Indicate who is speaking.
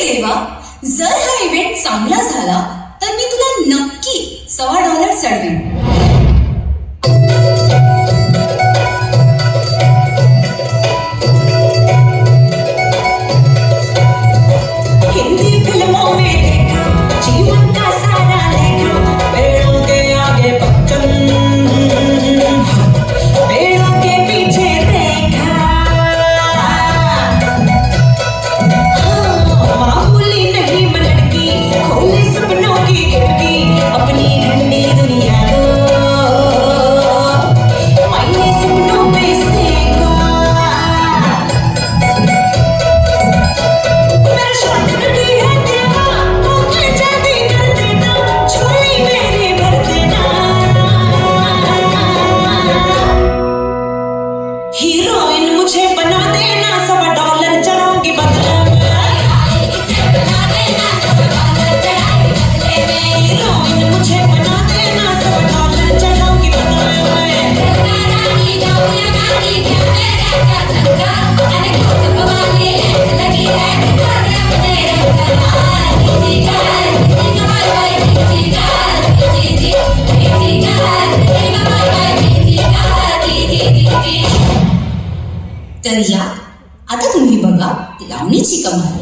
Speaker 1: देवा, जर हा इव्हेंट चांगला झाला तर मी तुला नक्की $1.25 चढवेन.
Speaker 2: हिंदी फिल्मों में देखा जीवन का सारा लेखा, पेड़ों के आगे बच्चन, पेड़ों के पीछे देखा. मामूली नहीं मैं लड़की, खोले सपनों की खिड़की, अपनी ठंडी दुनिया को मैंने सपनों पे सेका. मेरा शौक नहीं है तेरा, तो क्या चाहती कर देना, झोली मेरी भर देना. हीरोइन मुझे बना देना, $1.25 चढ़ाऊंगी बदले में. हीरोइन मुझे बना देना, $1.25 चढ़ाऊंगी बदले में.
Speaker 1: तर या आता तुम्ही बघा लावणीची कमाल.